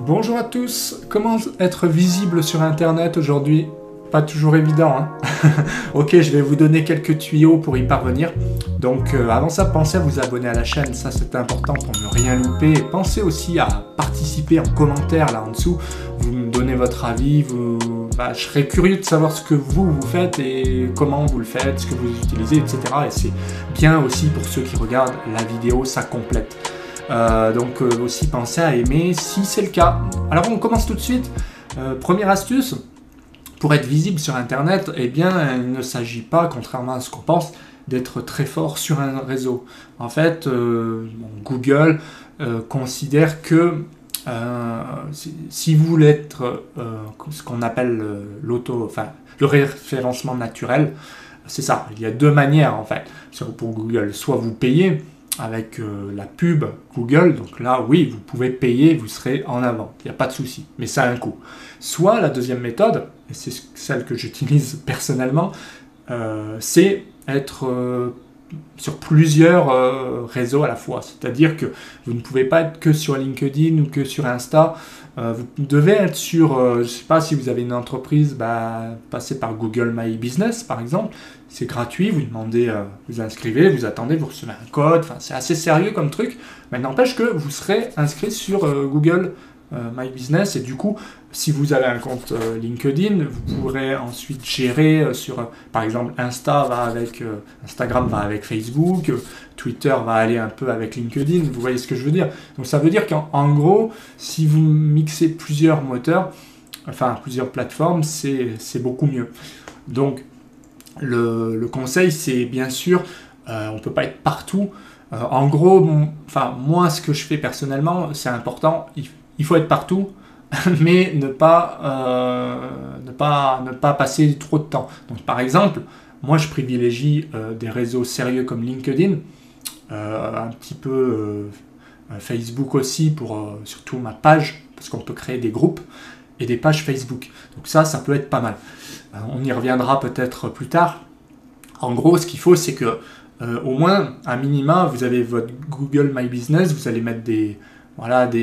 Bonjour à tous, comment être visible sur internet aujourd'hui? Pas toujours évident, hein. Ok, je vais vous donner quelques tuyaux pour y parvenir. Donc avant ça, pensez à vous abonner à la chaîne, ça c'est important pour ne rien louper. Et pensez aussi à participer en commentaire là en dessous, vous me donnez votre avis, je serais curieux de savoir ce que vous faites et comment vous le faites, ce que vous utilisez, etc. Et c'est bien aussi pour ceux qui regardent la vidéo, ça complète. Donc aussi pensez à aimer si c'est le cas. Alors on commence tout de suite. Première astuce, pour être visible sur internet, eh bien il ne s'agit pas, contrairement à ce qu'on pense, d'être très fort sur un réseau. En fait, Google considère que si vous voulez être ce qu'on appelle le référencement naturel, c'est ça, il y a deux manières en fait pour Google. Soit vous payez avec la pub Google, donc là oui, vous pouvez payer, vous serez en avant, il n'y a pas de souci, mais ça a un coût. Soit la deuxième méthode, et c'est celle que j'utilise personnellement, c'est être sur plusieurs réseaux à la fois, c'est-à-dire que vous ne pouvez pas être que sur LinkedIn ou que sur Insta, vous devez être sur, je ne sais pas si vous avez une entreprise, passez par Google My Business par exemple, c'est gratuit, vous demandez, vous inscrivez, vous attendez, vous recevez un code, enfin c'est assez sérieux comme truc, mais n'empêche que vous serez inscrit sur Google My Business et du coup, si vous avez un compte LinkedIn, vous pourrez ensuite gérer par exemple, Instagram va avec Facebook, Twitter va aller un peu avec LinkedIn, vous voyez ce que je veux dire. Donc ça veut dire qu'en gros, si vous mixez plusieurs moteurs, enfin plusieurs plateformes, c'est beaucoup mieux. Donc le conseil, c'est bien sûr, on ne peut pas être partout. En gros, moi, ce que je fais personnellement, c'est important, il faut être partout, mais ne pas passer trop de temps. Donc, par exemple, moi, je privilégie des réseaux sérieux comme LinkedIn, un petit peu Facebook aussi, pour surtout ma page, parce qu'on peut créer des groupes et des pages Facebook. Donc ça peut être pas mal. On y reviendra peut-être plus tard. En gros, ce qu'il faut, c'est que au moins, à minima, vous avez votre Google My Business, vous allez mettre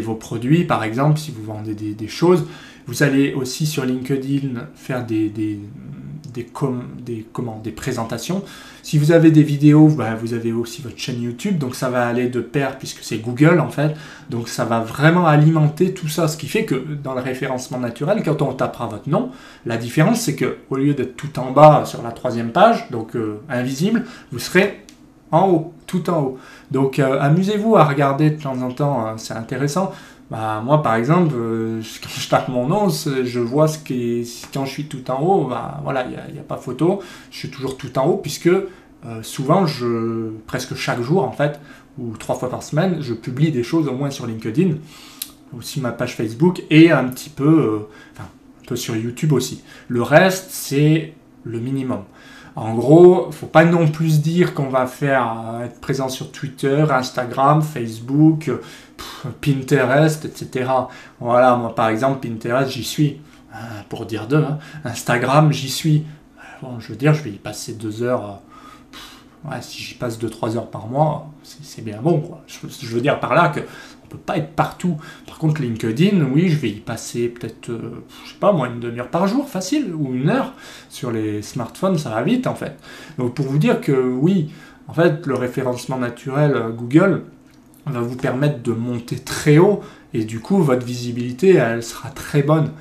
vos produits, par exemple, si vous vendez des choses. Vous allez aussi sur LinkedIn faire des présentations. Si vous avez des vidéos, vous avez aussi votre chaîne YouTube, donc ça va aller de pair puisque c'est Google en fait. Donc ça va vraiment alimenter tout ça, ce qui fait que dans le référencement naturel, quand on tapera votre nom, la différence c'est que au lieu d'être tout en bas sur la troisième page, donc invisible, vous serez en haut, tout en haut. Donc amusez-vous à regarder de temps en temps, c'est intéressant. Moi par exemple, quand je tape mon nom, je vois quand je suis tout en haut, il n'y a pas photo, je suis toujours tout en haut puisque souvent, presque chaque jour en fait, ou 3 fois par semaine, je publie des choses au moins sur LinkedIn, aussi ma page Facebook et un peu sur YouTube aussi. Le reste, c'est le minimum. En gros, il ne faut pas non plus dire qu'on va être présent sur Twitter, Instagram, Facebook, Pinterest, etc. Voilà, moi par exemple, Pinterest, j'y suis, pour dire deux. Instagram, j'y suis. Bon, je veux dire, je vais y passer 2 heures. Si j'y passe 2-3 heures par mois, c'est bien bon, quoi. Je veux dire par là que on peut pas être partout. Par contre, LinkedIn, oui, je vais y passer peut-être, je sais pas moi, une demi-heure par jour, facile, ou 1 heure. Sur les smartphones, ça va vite, en fait. Donc, pour vous dire que oui, en fait, le référencement naturel Google va vous permettre de monter très haut, et du coup, votre visibilité, elle sera très bonne.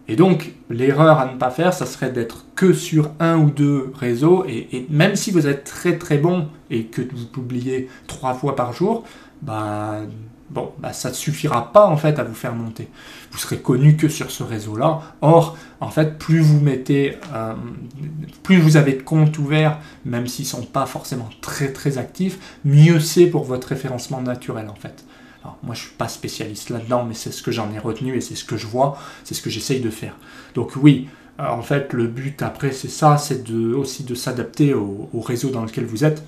Et donc, l'erreur à ne pas faire, ça serait d'être que sur 1 ou 2 réseaux, et même si vous êtes très très bon et que vous publiez 3 fois par jour, ça ne suffira pas en fait à vous faire monter. Vous serez connu que sur ce réseau-là. Or, en fait, plus vous avez de comptes ouverts, même s'ils ne sont pas forcément très très actifs, mieux c'est pour votre référencement naturel en fait. Alors, moi, je ne suis pas spécialiste là-dedans, mais c'est ce que j'en ai retenu et c'est ce que je vois, c'est ce que j'essaye de faire. Donc oui, en fait, le but après, c'est ça, c'est aussi de s'adapter au réseau dans lequel vous êtes.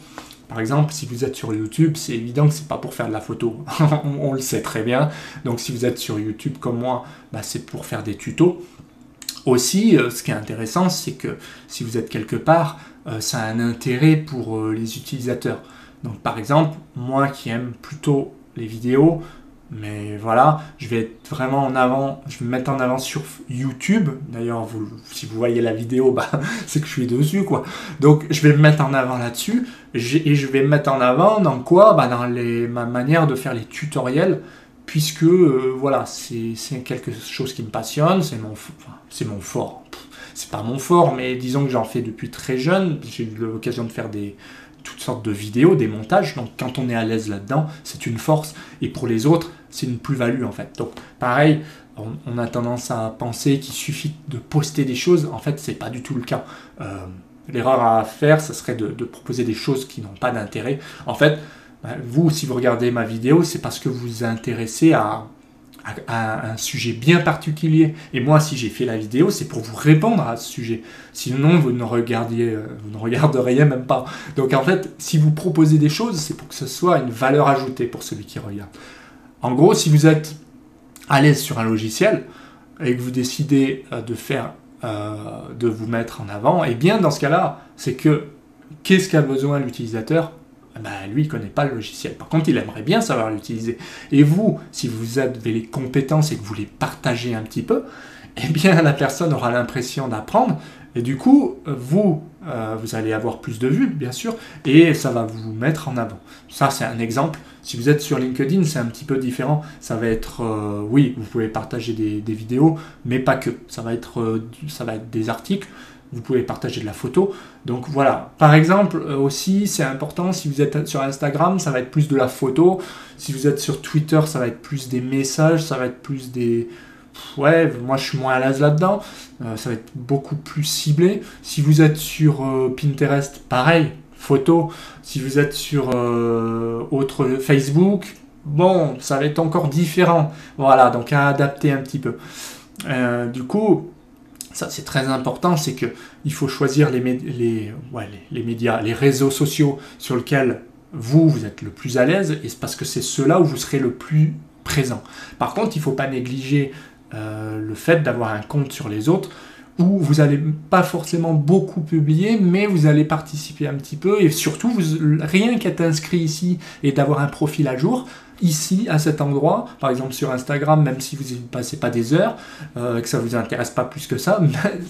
Par exemple, si vous êtes sur YouTube, c'est évident que ce n'est pas pour faire de la photo. On le sait très bien. Donc si vous êtes sur YouTube comme moi, c'est pour faire des tutos. Aussi, ce qui est intéressant, c'est que si vous êtes quelque part, ça a un intérêt pour les utilisateurs. Donc par exemple, moi qui aime plutôt les vidéos, Mais voilà, je vais être vraiment en avant, je vais me mettre en avant sur YouTube. D'ailleurs, si vous voyez la vidéo, bah, c'est que je suis dessus, quoi. Donc, je vais me mettre en avant là-dessus. Et je vais me mettre en avant dans quoi? Bah, dans ma manière de faire les tutoriels. Puisque, voilà, c'est quelque chose qui me passionne. C'est mon fort. C'est pas mon fort, mais disons que j'en fais depuis très jeune. J'ai eu l'occasion de faire toutes sortes de vidéos, des montages. Donc, quand on est à l'aise là-dedans, c'est une force. Et pour les autres, c'est une plus-value, en fait. Donc, pareil, on a tendance à penser qu'il suffit de poster des choses. En fait, c'est pas du tout le cas. L'erreur à faire, ce serait de proposer des choses qui n'ont pas d'intérêt. En fait, vous, si vous regardez ma vidéo, c'est parce que vous vous intéressez à un sujet bien particulier. Et moi, si j'ai fait la vidéo, c'est pour vous répondre à ce sujet. Sinon, vous ne regarderiez même pas. Donc en fait, si vous proposez des choses, c'est pour que ce soit une valeur ajoutée pour celui qui regarde. En gros, si vous êtes à l'aise sur un logiciel et que vous décidez de vous mettre en avant, et bien dans ce cas-là, c'est que qu'est-ce qu'a besoin l'utilisateur? Ben, lui, il ne connaît pas le logiciel. Par contre, il aimerait bien savoir l'utiliser. Et vous, si vous avez les compétences et que vous les partagez un petit peu, eh bien, la personne aura l'impression d'apprendre. Et du coup, vous allez avoir plus de vues, bien sûr, et ça va vous mettre en avant. Ça, c'est un exemple. Si vous êtes sur LinkedIn, c'est un petit peu différent. Ça va être, oui, vous pouvez partager des vidéos, mais pas que. Ça va être des articles. Vous pouvez partager de la photo. Donc voilà. Par exemple, aussi, c'est important, si vous êtes sur Instagram, ça va être plus de la photo. Si vous êtes sur Twitter, ça va être plus des messages, ça va être plus des... Ouais, moi je suis moins à l'aise là-dedans. Ça va être beaucoup plus ciblé. Si vous êtes sur Pinterest, pareil, photo. Si vous êtes sur Facebook, bon, ça va être encore différent. Voilà, donc à adapter un petit peu. Du coup... Ça, c'est très important, c'est qu'il faut choisir les médias, les réseaux sociaux sur lesquels vous êtes le plus à l'aise, et c'est parce que c'est ceux-là où vous serez le plus présent. Par contre, il ne faut pas négliger le fait d'avoir un compte sur les autres, où vous n'allez pas forcément beaucoup publier, mais vous allez participer un petit peu, et surtout, rien qu'être inscrit ici et d'avoir un profil à jour, ici, à cet endroit, par exemple sur Instagram, même si vous n'y passez pas des heures, que ça ne vous intéresse pas plus que ça,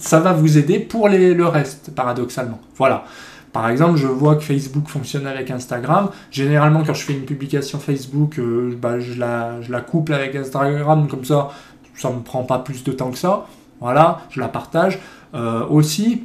ça va vous aider pour le reste, paradoxalement. Voilà. Par exemple, je vois que Facebook fonctionne avec Instagram. Généralement, quand je fais une publication Facebook, je la couple avec Instagram, comme ça ne me prend pas plus de temps que ça. Voilà, je la partage. Aussi,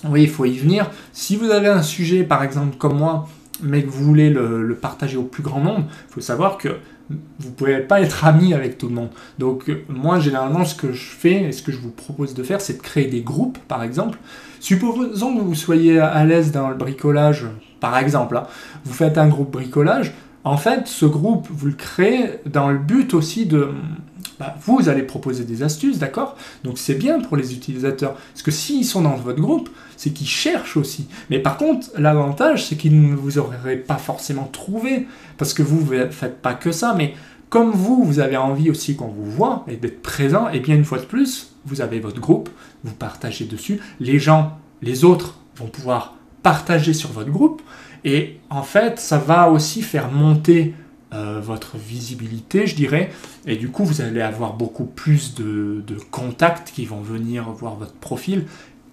oui, il faut y venir. Si vous avez un sujet, par exemple, comme moi, mais que vous voulez le partager au plus grand nombre, il faut savoir que vous ne pouvez pas être ami avec tout le monde. Donc moi, généralement, ce que je fais et ce que je vous propose de faire, c'est de créer des groupes, par exemple. Supposons que vous soyez à l'aise dans le bricolage, par exemple. Hein. Vous faites un groupe bricolage. En fait, ce groupe, vous le créez dans le but aussi de... vous allez proposer des astuces, d'accord? Donc c'est bien pour les utilisateurs. Parce que s'ils sont dans votre groupe, c'est qu'ils cherchent aussi. Mais par contre, l'avantage, c'est qu'ils ne vous auraient pas forcément trouvé. Parce que vous ne faites pas que ça. Mais comme vous avez envie aussi qu'on vous voit et d'être présent, et bien une fois de plus, vous avez votre groupe, vous partagez dessus. Les autres vont pouvoir partager sur votre groupe. Et en fait, ça va aussi faire monter votre visibilité, je dirais, et du coup vous allez avoir beaucoup plus de contacts qui vont venir voir votre profil,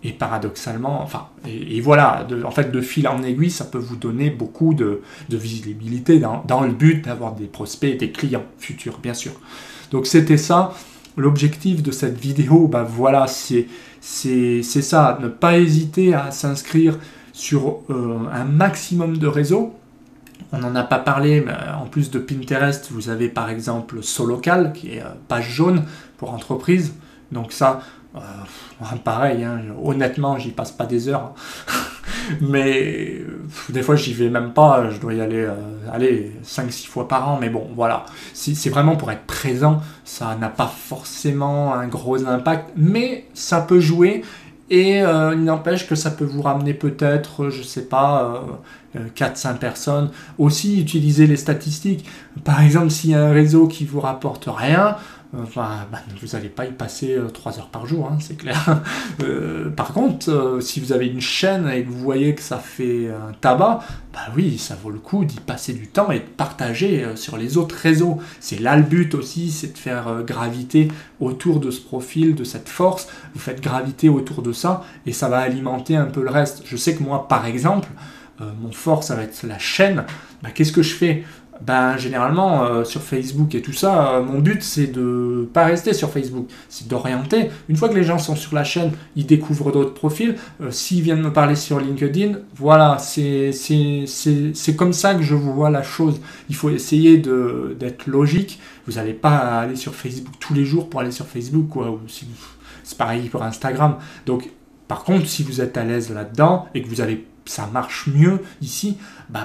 et paradoxalement, et voilà, en fait de fil en aiguille, ça peut vous donner beaucoup de visibilité dans le but d'avoir des prospects et des clients futurs, bien sûr. Donc c'était ça, l'objectif de cette vidéo, voilà, c'est ça, ne pas hésiter à s'inscrire sur un maximum de réseaux. On n'en a pas parlé, mais en plus de Pinterest, vous avez par exemple Solocal, qui est page jaune pour entreprise. Donc ça, pareil, hein, honnêtement, j'y passe pas des heures. Mais des fois, j'y vais même pas. Je dois y aller 5-6 fois par an. Mais bon, voilà. C'est vraiment pour être présent. Ça n'a pas forcément un gros impact. Mais ça peut jouer. Et il n'empêche que ça peut vous ramener peut-être, je sais pas, 4-5 personnes. Aussi, utiliser les statistiques. Par exemple, s'il y a un réseau qui vous rapporte rien, enfin, vous n'allez pas y passer 3 heures par jour, hein, c'est clair. Par contre, si vous avez une chaîne et que vous voyez que ça fait un tabac, bah oui, ça vaut le coup d'y passer du temps et de partager sur les autres réseaux. C'est là le but aussi, c'est de faire graviter autour de ce profil, de cette force. Vous faites graviter autour de ça et ça va alimenter un peu le reste. Je sais que moi, par exemple, mon fort, ça va être la chaîne. Bah, qu'est-ce que je fais ? Généralement, sur Facebook et tout ça, mon but, c'est de pas rester sur Facebook, c'est d'orienter. Une fois que les gens sont sur la chaîne, ils découvrent d'autres profils. S'ils viennent me parler sur LinkedIn, voilà, c'est comme ça que je vois la chose. Il faut essayer d'être logique. Vous n'allez pas aller sur Facebook tous les jours pour aller sur Facebook, quoi. Ou si c'est pareil pour Instagram. Donc, par contre, si vous êtes à l'aise là-dedans et que ça marche mieux ici,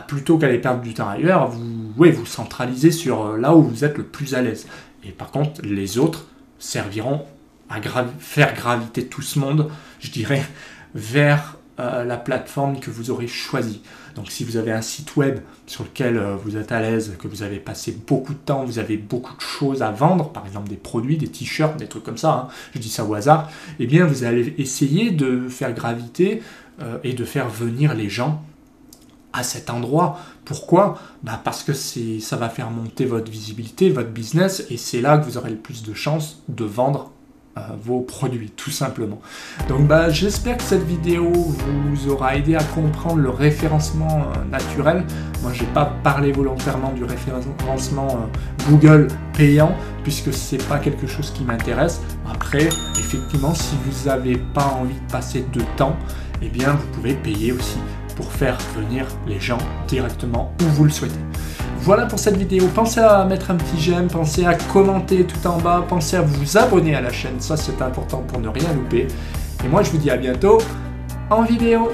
plutôt qu'aller perdre du temps ailleurs, vous centralisez sur là où vous êtes le plus à l'aise. Et par contre, les autres serviront à faire graviter tout ce monde, je dirais, vers la plateforme que vous aurez choisie. Donc si vous avez un site web sur lequel vous êtes à l'aise, que vous avez passé beaucoup de temps, vous avez beaucoup de choses à vendre, par exemple des produits, des t-shirts, des trucs comme ça, je dis ça au hasard, eh bien vous allez essayer de faire graviter et de faire venir les gens à cet endroit. Pourquoi ? Parce que ça va faire monter votre visibilité, votre business, et c'est là que vous aurez le plus de chances de vendre vos produits, tout simplement. Donc j'espère que cette vidéo vous aura aidé à comprendre le référencement naturel. Moi, je n'ai pas parlé volontairement du référencement Google payant, puisque c'est pas quelque chose qui m'intéresse. Après, effectivement, si vous n'avez pas envie de passer de temps, eh bien, vous pouvez payer aussi pour faire venir les gens directement où vous le souhaitez. Voilà pour cette vidéo. Pensez à mettre un petit j'aime, pensez à commenter tout en bas, pensez à vous abonner à la chaîne, ça c'est important pour ne rien louper. Et moi je vous dis à bientôt en vidéo.